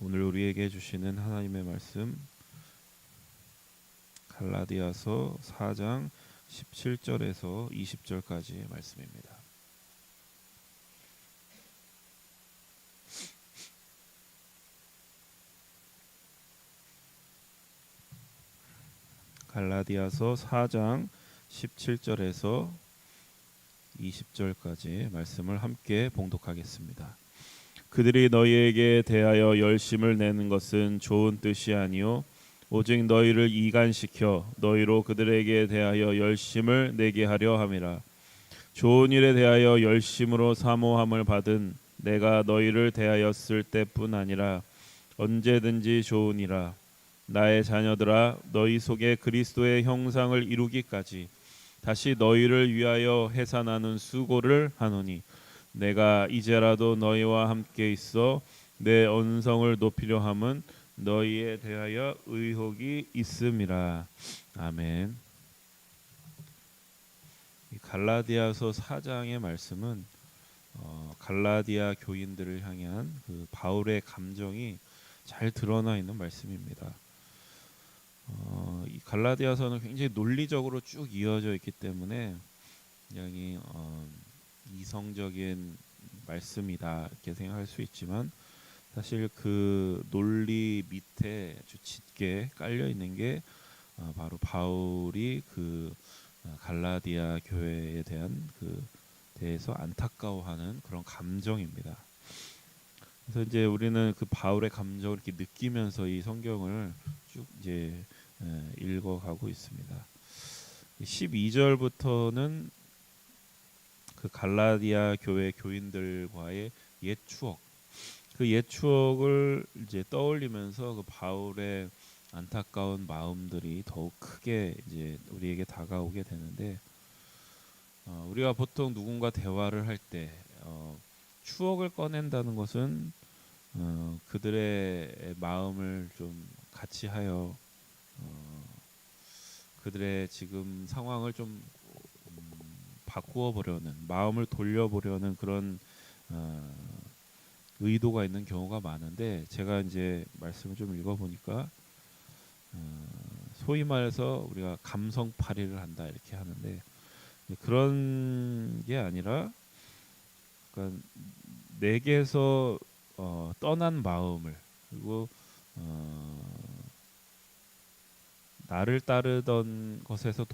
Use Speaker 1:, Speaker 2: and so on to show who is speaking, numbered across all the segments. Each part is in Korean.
Speaker 1: 오늘 우리에게 주시는 하나님의 말씀 갈라디아서 4장 17절에서 20절까지의 말씀입니다. 갈라디아서 4장 17절에서 20절까지 말씀을 함께 봉독하겠습니다. 그들이 너희에게 대하여 열심을 내는 것은 좋은 뜻이 아니요 오직 너희를 이간시켜 너희로 그들에게 대하여 열심을 내게 하려 함이라. 좋은 일에 대하여 열심으로 사모함을 받은 내가 너희를 대하였을 때뿐 아니라 언제든지 좋으니라. 나의 자녀들아, 너희 속에 그리스도의 형상을 이루기까지 다시 너희를 위하여 해산하는 수고를 하노니 내가 이제라도 너희와 함께 있어 내 언성을 높이려 함은 너희에 대하여 의혹이 있음이라. 아멘. 이 갈라디아서 4장의 말씀은 갈라디아 교인들을 향한 그 바울의 감정이 잘 드러나 있는 말씀입니다. 이 갈라디아서는 굉장히 논리적으로 쭉 이어져 있기 때문에 굉장히 이성적인 말씀이다 이렇게 생각할 수 있지만 사실 그 논리 밑에 아주 짙게 깔려 있는 게 바로 바울이 그 갈라디아 교회에 대한 그 대해서 안타까워하는 그런 감정입니다. 그래서 이제 우리는 그 바울의 감정을 이렇게 느끼면서 이 성경을 쭉 이제 읽어가고 있습니다. 12절부터는 그 갈라디아 교회 교인들과의 옛 추억, 그 옛 추억을 이제 떠올리면서 그 바울의 안타까운 마음들이 더욱 크게 이제 우리에게 다가오게 되는데, 우리가 보통 누군가 대화를 할 때 추억을 꺼낸다는 것은 그들의 마음을 좀 같이 하여 그들의 지금 상황을 좀 바꾸어 보려는, 마음을 돌려보려는 그런 의도가 있는 경우가 많은데, 제가 이제 말씀을 좀 읽어보니까 소위 말해서 우리가 감성팔이를 한다 이렇게 하는데, 그런 게 아니라 그러니까 내게서 떠난 마음을, 그리고 나를 따르던 것에서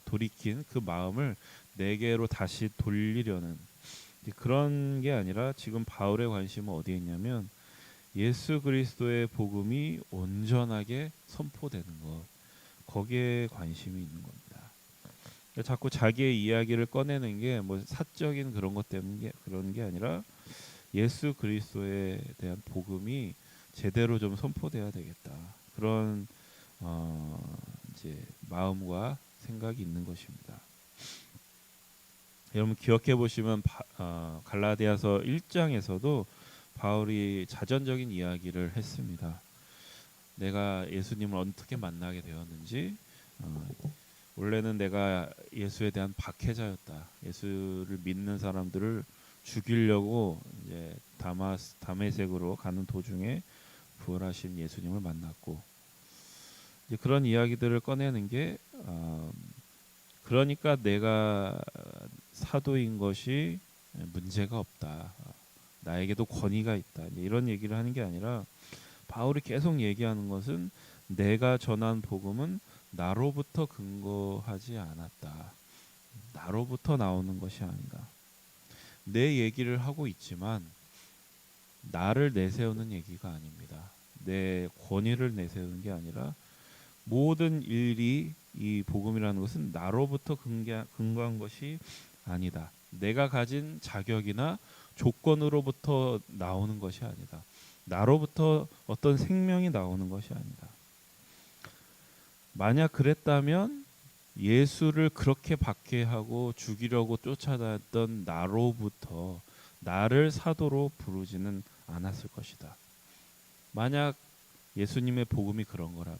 Speaker 1: 돌이킨 그 마음을 내게로 다시 돌리려는 그런 게 아니라, 지금 바울의 관심은 어디에 있냐면 예수 그리스도의 복음이 온전하게 선포되는 것, 거기에 관심이 있는 겁니다. 자꾸 자기의 이야기를 꺼내는 게 뭐 사적인 그런 것 때문에 그런 게 아니라 예수 그리스도에 대한 복음이 제대로 좀 선포돼야 되겠다, 그런 이제 마음과 생각이 있는 것입니다. 여러분 기억해 보시면 갈라디아서 1장에서도 바울이 자전적인 이야기를 했습니다. 내가 예수님을 어떻게 만나게 되었는지, 원래는 내가 예수에 대한 박해자였다. 예수를 믿는 사람들을 죽이려고 이제 다메섹으로 가는 도중에 부활하신 예수님을 만났고, 이제 그런 이야기들을 꺼내는 게 그러니까 내가 사도인 것이 문제가 없다, 나에게도 권위가 있다, 이런 얘기를 하는 게 아니라, 바울이 계속 얘기하는 것은 내가 전한 복음은 나로부터 근거하지 않았다, 나로부터 나오는 것이 아니다. 내 얘기를 하고 있지만 나를 내세우는 얘기가 아닙니다. 내 권위를 내세우는 게 아니라, 모든 일이 이 복음이라는 것은 나로부터 근거한 것이 아니다. 내가 가진 자격이나 조건으로부터 나오는 것이 아니다. 나로부터 어떤 생명이 나오는 것이 아니다. 만약 그랬다면 예수를 그렇게 박해하고 죽이려고 쫓아다녔던 나로부터 나를 사도로 부르지는 않았을 것이다. 만약 예수님의 복음이 그런 거라면,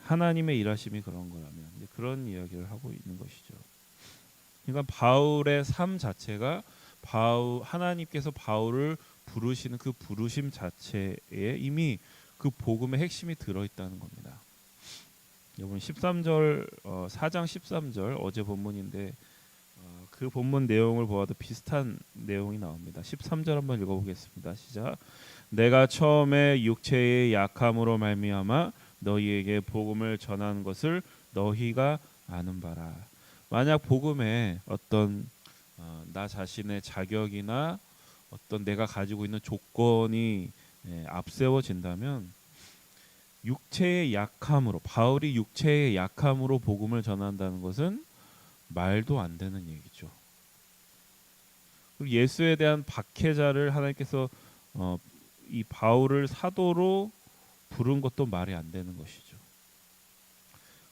Speaker 1: 하나님의 일하심이 그런 거라면, 그런 이야기를 하고 있는 것이죠. 그러니까 바울의 삶 자체가 하나님께서 바울을 부르시는 그 부르심 자체에 이미 그 복음의 핵심이 들어있다는 겁니다. 여러분 13절 4장 13절 어제 본문인데 그 본문 내용을 보아도 비슷한 내용이 나옵니다. 13절 한번 읽어보겠습니다. 시작. 내가 처음에 육체의 약함으로 말미암아 너희에게 복음을 전하는 것을 너희가 아는 바라. 만약 복음에 어떤 나 자신의 자격이나 어떤 내가 가지고 있는 조건이 앞세워진다면 육체의 약함으로 바울이 육체의 약함으로 복음을 전한다는 것은 말도 안 되는 얘기죠. 그리고 예수에 대한 박해자를 하나님께서 이 바울을 사도로 부른 것도 말이 안 되는 것이죠.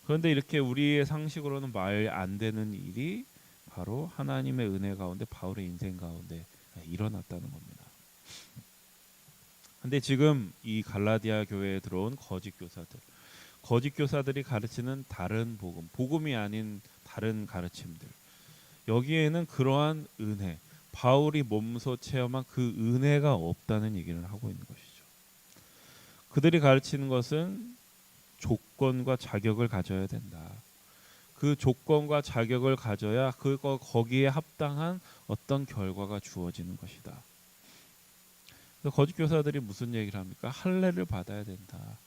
Speaker 1: 그런데 이렇게 우리의 상식으로는 말 안 되는 일이 바로 하나님의 은혜 가운데 바울의 인생 가운데 일어났다는 겁니다. 근데 지금 이 갈라디아 교회에 들어온 거짓 교사들이 가르치는 다른 복음이 아닌 다른 가르침들, 여기에는 그러한 은혜, 바울이 몸소 체험한 그 은혜가 없다는 얘기를 하고 있는 것이죠. 그들이 가르치는 것은 조건과 자격을 가져야 된다. 그 조건과 자격을 가져야 거기에 합당한 어떤 결과가 주어지는 것이다. 거짓 교사들이 무슨 얘기를 합니까? 할례를 받아야 된다.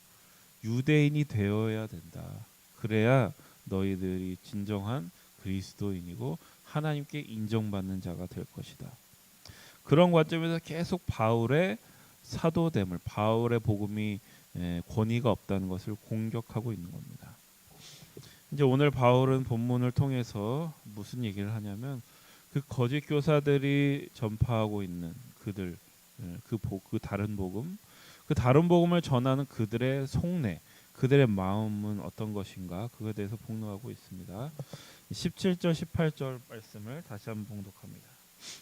Speaker 1: 유대인이 되어야 된다. 그래야 너희들이 진정한 그리스도인이고 하나님께 인정받는 자가 될 것이다. 그런 관점에서 계속 바울의 사도됨을, 바울의 복음이 권위가 없다는 것을 공격하고 있는 겁니다. 이제 오늘 바울은 본문을 통해서 무슨 얘기를 하냐면 그 거짓 교사들이 전파하고 있는 그들 그 다른 복음, 그 다른 복음을 전하는 그들의 속내, 그들의 마음은 어떤 것인가 그거에 대해서 폭로하고 있습니다. 17절 18절 말씀을 다시 한번 봉독합니다.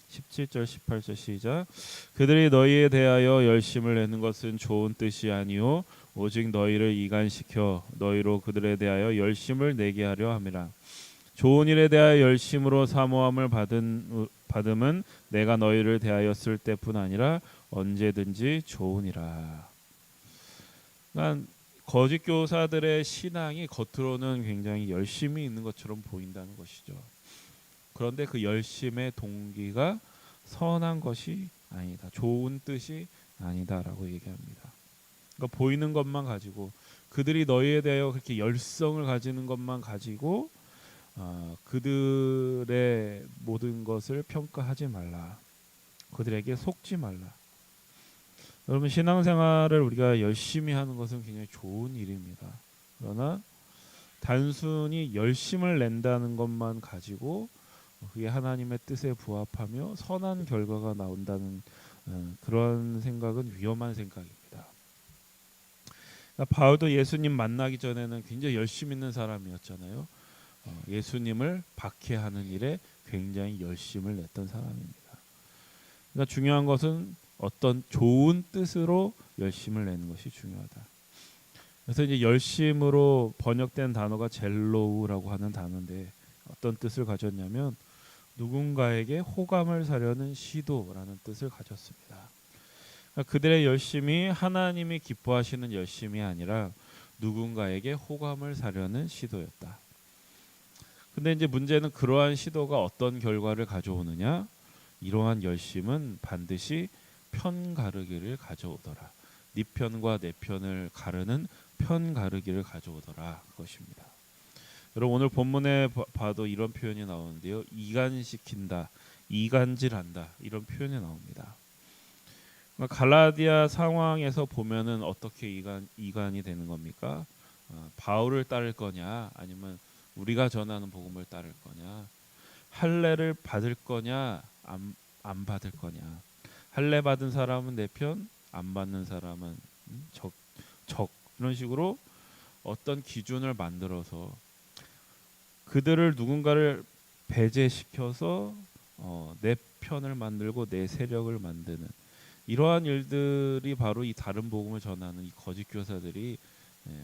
Speaker 1: 17절 18절 시작. 그들이 너희에 대하여 열심을 내는 것은 좋은 뜻이 아니요 오직 너희를 이간시켜 너희로 그들에 대하여 열심을 내게 하려 함이라. 좋은 일에 대하여 열심으로 사모함을 받음은 내가 너희를 대하였을 때뿐 아니라 언제든지 좋으니라. 그러니까 거짓 교사들의 신앙이 겉으로는 굉장히 열심히 있는 것처럼 보인다는 것이죠. 그런데 그 열심의 동기가 선한 것이 아니다. 좋은 뜻이 아니다라고 얘기합니다. 그러니까 보이는 것만 가지고 그들이 너희에 대하여 그렇게 열성을 가지는 것만 가지고 그들의 모든 것을 평가하지 말라. 그들에게 속지 말라. 여러분 신앙생활을 우리가 열심히 하는 것은 굉장히 좋은 일입니다. 그러나 단순히 열심을 낸다는 것만 가지고 그게 하나님의 뜻에 부합하며 선한 결과가 나온다는 그런 생각은 위험한 생각입니다. 그러니까 바울도 예수님 만나기 전에는 굉장히 열심 있는 사람이었잖아요. 예수님을 박해하는 일에 굉장히 열심을 냈던 사람입니다. 그러니까 중요한 것은 어떤 좋은 뜻으로 열심을 내는 것이 중요하다. 그래서 이제 열심으로 번역된 단어가 젤로우라고 하는 단어인데 어떤 뜻을 가졌냐면 누군가에게 호감을 사려는 시도라는 뜻을 가졌습니다. 그러니까 그들의 열심이 하나님이 기뻐하시는 열심이 아니라 누군가에게 호감을 사려는 시도였다. 근데 이제 문제는 그러한 시도가 어떤 결과를 가져오느냐? 이러한 열심은 반드시 편 가르기를 가져오더라. 네 편과 내 편을 가르는 편 가르기를 가져오더라. 그것입니다. 여러분 오늘 본문에 봐도 이런 표현이 나오는데요. 이간시킨다, 이간질한다 이런 표현이 나옵니다. 갈라디아 상황에서 보면은 어떻게 이간이 되는 겁니까? 바울을 따를 거냐, 아니면 우리가 전하는 복음을 따를 거냐, 할례를 받을 거냐, 안 받을 거냐. 할례 받은 사람은 내 편, 안 받는 사람은 적 이런 식으로 어떤 기준을 만들어서 그들을 누군가를 배제시켜서 내 편을 만들고 내 세력을 만드는 이러한 일들이 바로 이 다른 복음을 전하는 이 거짓 교사들이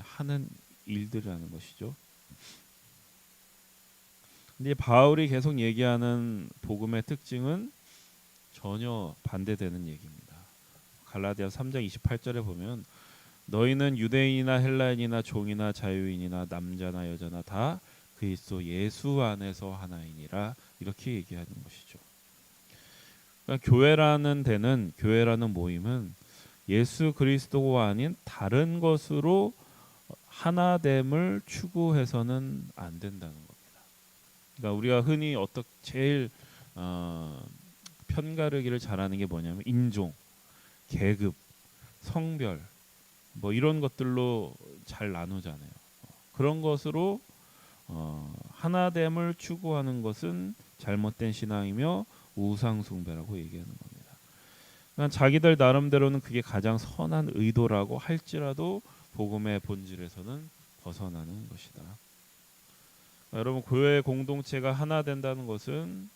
Speaker 1: 하는 일들이라는 것이죠. 근데 바울이 계속 얘기하는 복음의 특징은 전혀 반대되는 얘기입니다. 갈라디아 3장 28절에 보면 너희는 유대인이나 헬라인이나 종이나 자유인이나 남자나 여자나 다 그리스도 예수 안에서 하나이니라 이렇게 얘기하는 것이죠. 그러니까 교회라는 모임은 예수 그리스도가 아닌 다른 것으로 하나됨을 추구해서는 안 된다는 겁니다. 그러니까 우리가 흔히 제일 편가르기를 잘하는 게 뭐냐면 인종, 계급, 성별 뭐 이런 것들로 잘 나누잖아요. 그런 것으로 하나됨을 추구하는 것은 잘못된 신앙이며 우상 숭배라고 얘기하는 겁니다. 그러니까 자기들 나름대로는 그게 가장 선한 의도라고 할지라도 복음의 본질에서는 벗어나는 것이다. 여러분, 교회 공동체가 하나 된다는 것은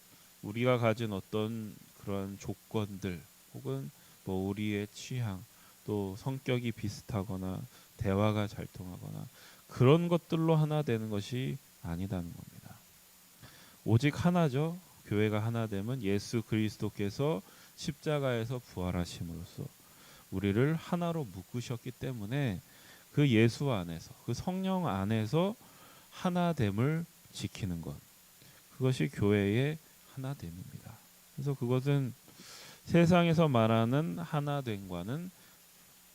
Speaker 1: 우리가 가진 어떤 그런 조건들 혹은 뭐 우리의 취향 또 성격이 비슷하거나 대화가 잘 통하거나 그런 것들로 하나 되는 것이 아니다는 겁니다. 오직 하나죠. 교회가 하나 되면 예수 그리스도께서 십자가에서 부활하심으로써 우리를 하나로 묶으셨기 때문에 그 예수 안에서 그 성령 안에서 하나됨을 지키는 것, 그것이 교회의 하나됨입니다. 그래서 그것은 세상에서 말하는 하나됨과는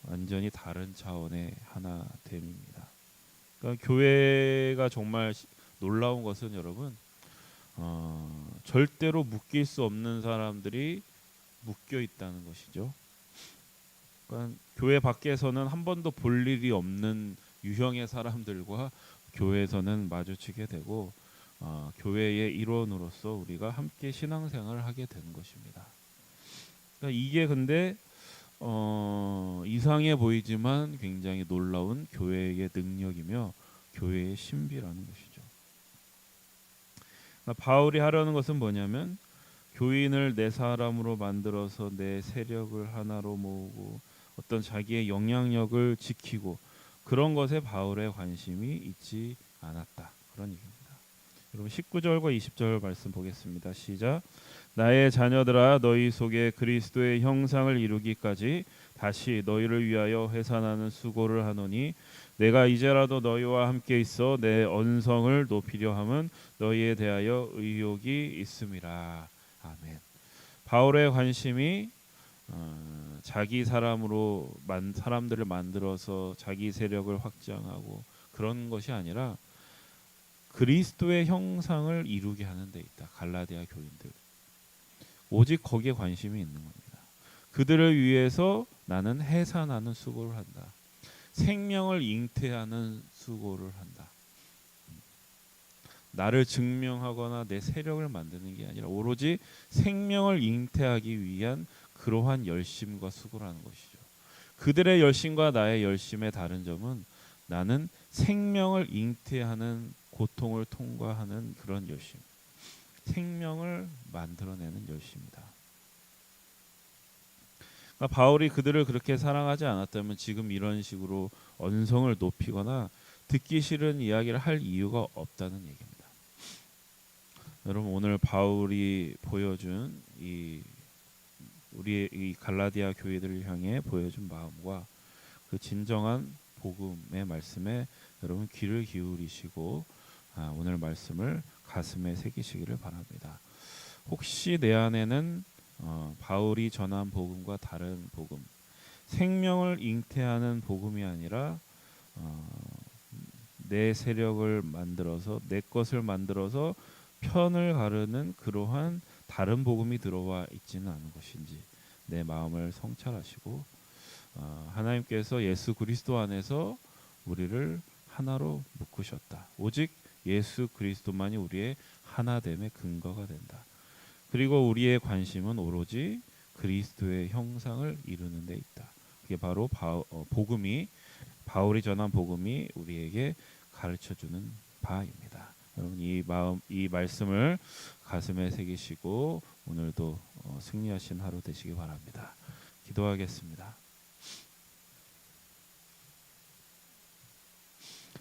Speaker 1: 완전히 다른 차원의 하나됨입니다. 그러니까 교회가 정말 놀라운 것은 여러분 절대로 묶일 수 없는 사람들이 묶여 있다는 것이죠. 그러니까 교회 밖에서는 한 번도 볼 일이 없는 유형의 사람들과 교회에서는 마주치게 되고 교회의 일원으로서 우리가 함께 신앙생활을 하게 되는 것입니다. 그러니까 이게 근데 이상해 보이지만 굉장히 놀라운 교회의 능력이며 교회의 신비라는 것이죠. 그러니까 바울이 하려는 것은 뭐냐면 교인을 내 사람으로 만들어서 내 세력을 하나로 모으고 어떤 자기의 영향력을 지키고 그런 것에 바울의 관심이 있지 않았다. 그런 얘기입니다. 여러분 19절과 20절 말씀 보겠습니다. 시작. 나의 자녀들아 너희 속에 그리스도의 형상을 이루기까지 다시 너희를 위하여 회산하는 수고를 하노니 내가 이제라도 너희와 함께 있어 내 언성을 높이려 함은 너희에 대하여 의욕이 있음이라. 아멘. 바울의 관심이 자기 사람들을 만들어서 자기 세력을 확장하고 그런 것이 아니라 그리스도의 형상을 이루게 하는 데 있다. 갈라디아 교인들 오직 거기에 관심이 있는 겁니다. 그들을 위해서 나는 해산하는 수고를 한다. 생명을 잉태하는 수고를 한다. 나를 증명하거나 내 세력을 만드는 게 아니라 오로지 생명을 잉태하기 위한 그러한 열심과 수고라는 것이죠. 그들의 열심과 나의 열심의 다른 점은 나는 생명을 잉태하는 고통을 통과하는 그런 열심, 생명을 만들어내는 열심이다. 그러니까 바울이 그들을 그렇게 사랑하지 않았다면 지금 이런 식으로 언성을 높이거나 듣기 싫은 이야기를 할 이유가 없다는 얘기입니다. 여러분 오늘 바울이 보여준 우리의 이 갈라디아 교회들을 향해 보여준 마음과 그 진정한 복음의 말씀에 여러분 귀를 기울이시고 오늘 말씀을 가슴에 새기시기를 바랍니다. 혹시 내 안에는 바울이 전한 복음과 다른 복음, 생명을 잉태하는 복음이 아니라 내 세력을 만들어서 내 것을 만들어서 편을 가르는 그러한 다른 복음이 들어와 있지는 않은 것인지 내 마음을 성찰하시고 하나님께서 예수 그리스도 안에서 우리를 하나로 묶으셨다. 오직 예수 그리스도만이 우리의 하나됨의 근거가 된다. 그리고 우리의 관심은 오로지 그리스도의 형상을 이루는 데 있다. 그게 바로 바울이 전한 복음이 우리에게 가르쳐주는 바입니다. 여러분 이 말씀을 가슴에 새기시고 오늘도 승리하신 하루 되시기 바랍니다. 기도하겠습니다.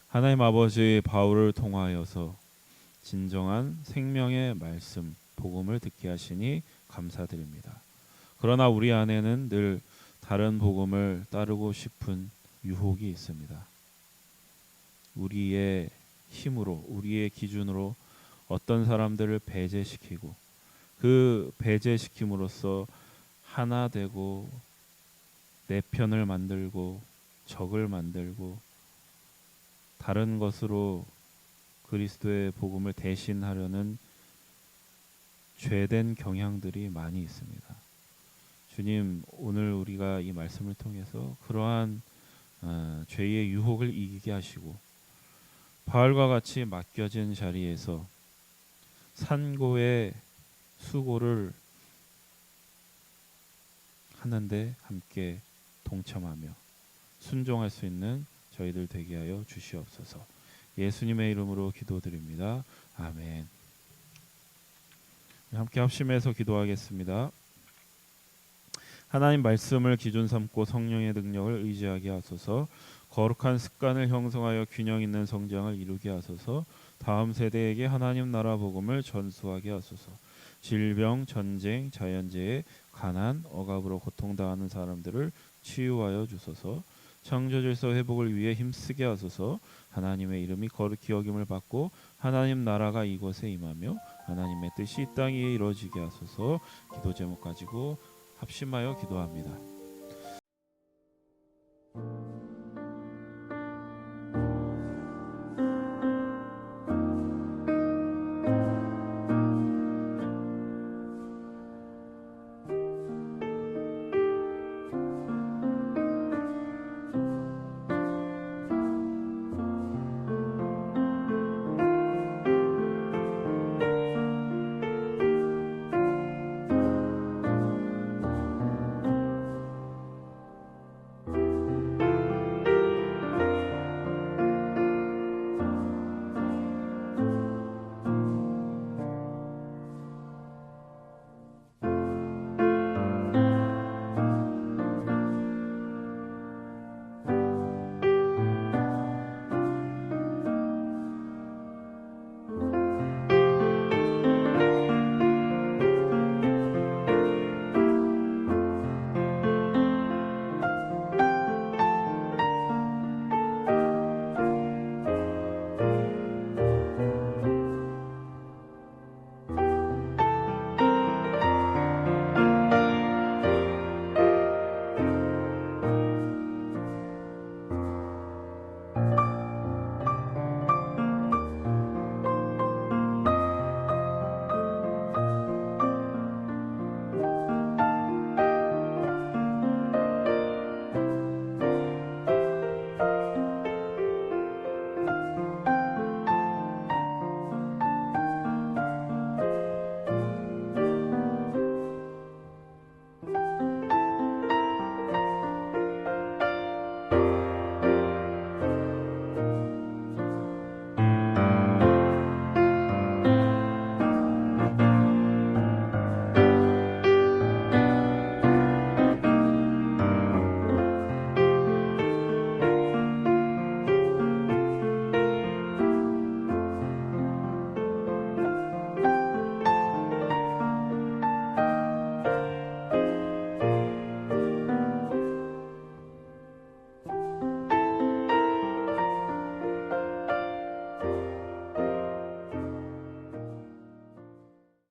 Speaker 1: 하나님 아버지, 바울을 통하여서 진정한 생명의 말씀 복음을 듣게 하시니 감사드립니다. 그러나 우리 안에는 늘 다른 복음을 따르고 싶은 유혹이 있습니다. 우리의 힘으로, 우리의 기준으로 어떤 사람들을 배제시키고 그 배제시킴으로써 하나 되고 내 편을 만들고 적을 만들고 다른 것으로 그리스도의 복음을 대신하려는 죄된 경향들이 많이 있습니다. 주님, 오늘 우리가 이 말씀을 통해서 그러한 죄의 유혹을 이기게 하시고 바울과 같이 맡겨진 자리에서 산고의 수고를 하는데 함께 동참하며 순종할 수 있는 저희들 되게 하여 주시옵소서. 예수님의 이름으로 기도드립니다. 아멘. 함께 합심해서 기도하겠습니다. 하나님 말씀을 기준 삼고 성령의 능력을 의지하게 하소서. 거룩한 습관을 형성하여 균형 있는 성장을 이루게 하소서. 다음 세대에게 하나님 나라 복음을 전수하게 하소서. 질병, 전쟁, 자연재해, 가난, 억압으로 고통당하는 사람들을 치유하여 주소서. 창조질서 회복을 위해 힘쓰게 하소서. 하나님의 이름이 거룩히 여김을 받고 하나님 나라가 이곳에 임하며 하나님의 뜻이 이 땅 위에 이루어지게 하소서. 기도 제목 가지고 합심하여 기도합니다.